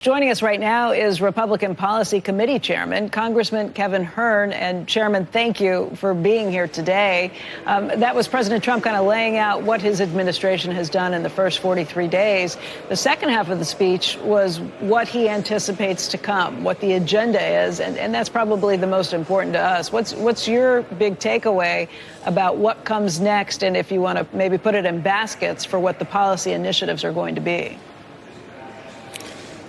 Joining us right now is Republican Policy Committee Chairman, Congressman Kevin Hern. And Chairman, thank you for being here today. That was President Trump kind of laying out what his administration has done in the first 43 days. The second half of the speech was what he anticipates to come, what the agenda is. And that's probably the most important to us. What's your big takeaway about what comes next? And if you want to maybe put it in baskets for what the policy initiatives are going to be.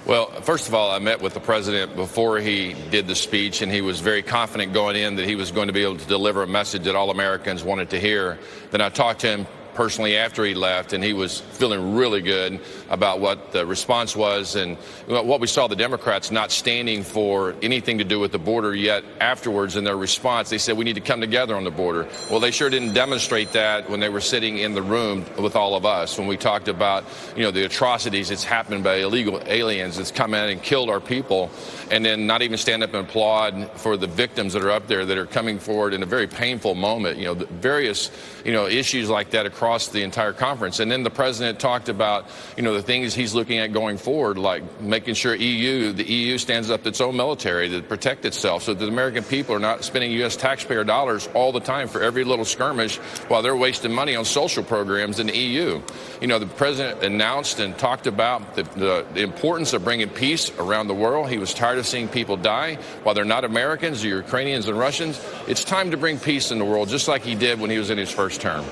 Well, first of all, I met with the president before he did the speech, and he was very confident going in that he was going to be able to deliver a message that all Americans wanted to hear. Then I talked to him personally after he left, and he was feeling really good about what the response was and what we saw the Democrats not standing for anything to do with the border, yet afterwards in their response they said we need to come together on the border. Well, they sure didn't demonstrate that when they were sitting in the room with all of us when we talked about the atrocities that's happened by illegal aliens that's come in and killed our people, and then not even stand up and applaud for the victims that are up there that are coming forward in a very painful moment. The various issues like that across the entire conference. And then the president talked about, the things he's looking at going forward, like making sure the EU stands up its own military to protect itself so that the American people are not spending U.S. taxpayer dollars all the time for every little skirmish while they're wasting money on social programs in the EU. The president announced and talked about the importance of bringing peace around the world. He was tired of seeing people die while they're not Americans, they're Ukrainians and Russians. It's time to bring peace in the world, just like he did when he was in his first term.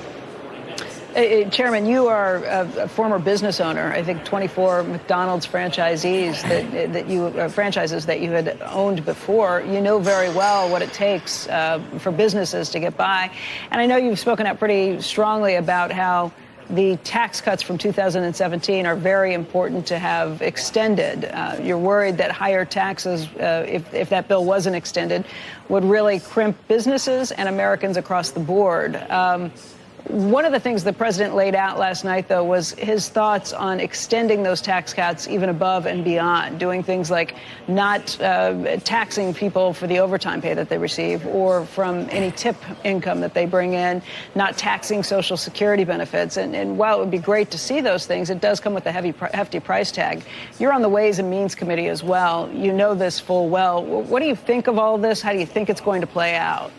Chairman, you are a former business owner. I think 24 McDonald's franchises that you had owned before. You know very well what it takes for businesses to get by. And I know you've spoken up pretty strongly about how the tax cuts from 2017 are very important to have extended. You're worried that higher taxes, if that bill wasn't extended, would really crimp businesses and Americans across the board. One of the things the president laid out last night, though, was his thoughts on extending those tax cuts even above and beyond, doing things like not taxing people for the overtime pay that they receive or from any tip income that they bring in, not taxing Social Security benefits. And while it would be great to see those things, it does come with a hefty price tag. You're on the Ways and Means Committee as well. You know this full well. What do you think of all this? How do you think it's going to play out?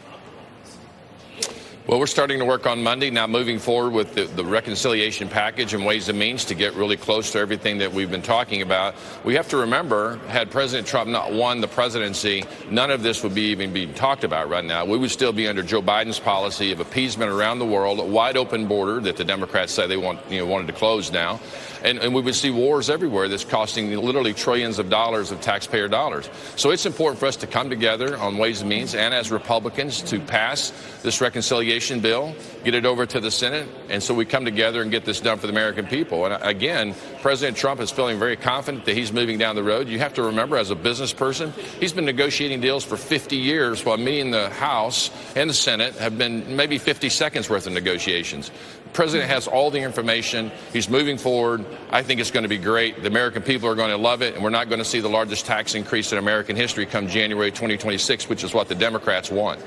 Well, we're starting to work on Monday, now moving forward with the reconciliation package and Ways and Means to get really close to everything that we've been talking about. We have to remember, had President Trump not won the presidency, none of this would be even being talked about right now. We would still be under Joe Biden's policy of appeasement around the world, a wide open border that the Democrats say they wanted to close now. And we would see wars everywhere that's costing literally trillions of dollars of taxpayer dollars. So it's important for us to come together on Ways and Means and as Republicans to pass this reconciliation bill, get it over to the Senate, and so we come together and get this done for the American people. And again, President Trump is feeling very confident that he's moving down the road. You have to remember, as a business person, he's been negotiating deals for 50 years while me and the House and the Senate have been maybe 50 seconds worth of negotiations. The president has all the information. He's moving forward. I think it's going to be great. The American people are going to love it, and we're not going to see the largest tax increase in American history come January 2026, which is what the Democrats want.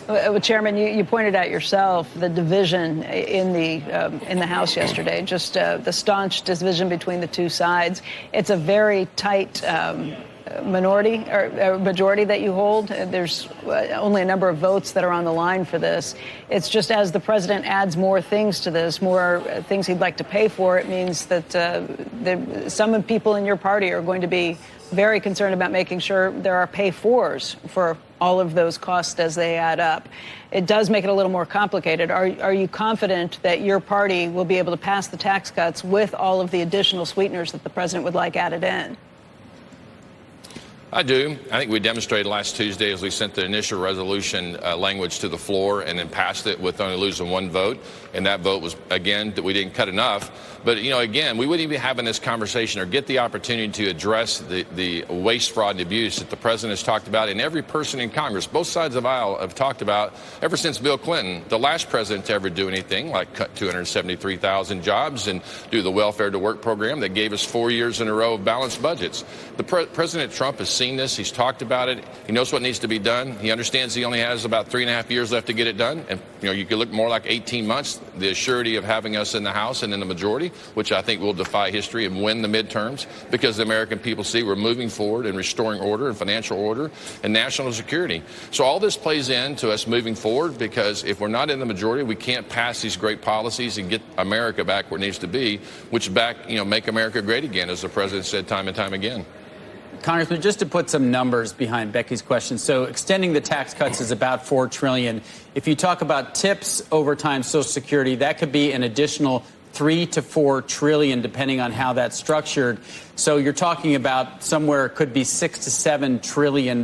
Well, Chairman, you pointed out yourself the division in the House yesterday, just the staunch division between the two sides. It's a very tight minority or majority that you hold. There's only a number of votes that are on the line for this. It's just as the president adds more things to this, more things he'd like to pay for, it means that some people in your party are going to be very concerned about making sure there are pay-fors for all of those costs as they add up. It does make it a little more complicated. Are you confident that your party will be able to pass the tax cuts with all of the additional sweeteners that the president would like added in? I do. I think we demonstrated last Tuesday as we sent the initial resolution language to the floor and then passed it with only losing one vote. And that vote was, again, that we didn't cut enough. But, again, we wouldn't even be having this conversation or get the opportunity to address the waste, fraud, and abuse that the president has talked about and every person in Congress, both sides of the aisle, have talked about ever since Bill Clinton, the last president to ever do anything like cut 273,000 jobs and do the welfare to work program that gave us 4 years in a row of balanced budgets. President Trump is seen this. He's talked about it. He knows what needs to be done. He understands he only has about 3.5 years left to get it done. And, you could look more like 18 months, the surety of having us in the House and in the majority, which I think will defy history and win the midterms, because the American people see we're moving forward and restoring order and financial order and national security. So all this plays into us moving forward, because if we're not in the majority, we can't pass these great policies and get America back where it needs to be, which make America great again, as the president said time and time again. Congressman, just to put some numbers behind Becky's question, so extending the tax cuts is about $4 trillion. If you talk about tips, overtime, Social Security, that could be an additional $3 to $4 trillion, depending on how that's structured. So you're talking about somewhere it could be $6 to $7 trillion.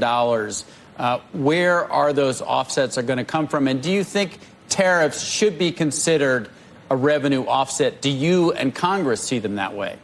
Where are those offsets are going to come from? And do you think tariffs should be considered a revenue offset? Do you and Congress see them that way?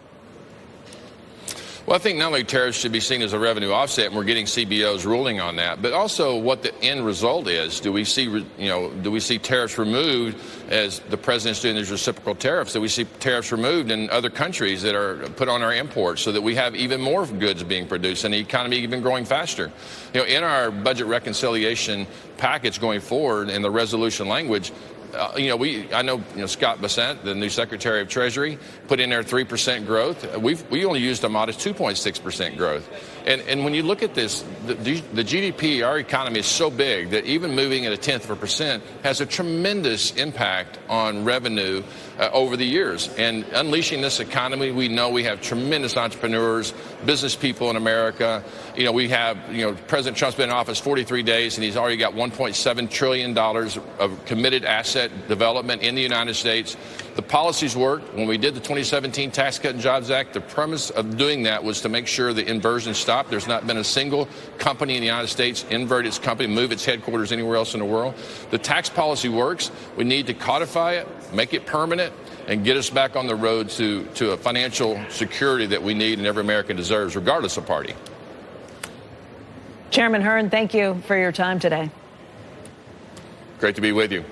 Well, I think not only tariffs should be seen as a revenue offset, and we're getting CBO's ruling on that, but also what the end result is. Do we see tariffs removed, as the president's doing these reciprocal tariffs? Do we see tariffs removed in other countries that are put on our imports, so that we have even more goods being produced and the economy even growing faster? In our budget reconciliation package going forward, in the resolution language, I know Scott Bessent, the new Secretary of Treasury, put in there 3% growth. We only used a modest 2.6% growth. And when you look at this, the GDP, our economy is so big that even moving at 0.1% has a tremendous impact on revenue over the years. And unleashing this economy, we know we have tremendous entrepreneurs, business people in America. We have, President Trump's been in office 43 days, and he's already got $1.7 trillion of committed asset development in the United States. The policies worked. When we did the 2017 Tax Cut and Jobs Act, the premise of doing that was to make sure the inversion stopped. There's not been a single company in the United States invert its company, move its headquarters anywhere else in the world. The tax policy works. We need to codify it, make it permanent, and get us back on the road to a financial security that we need and every American deserves, regardless of party. Chairman Hern, thank you for your time today. Great to be with you.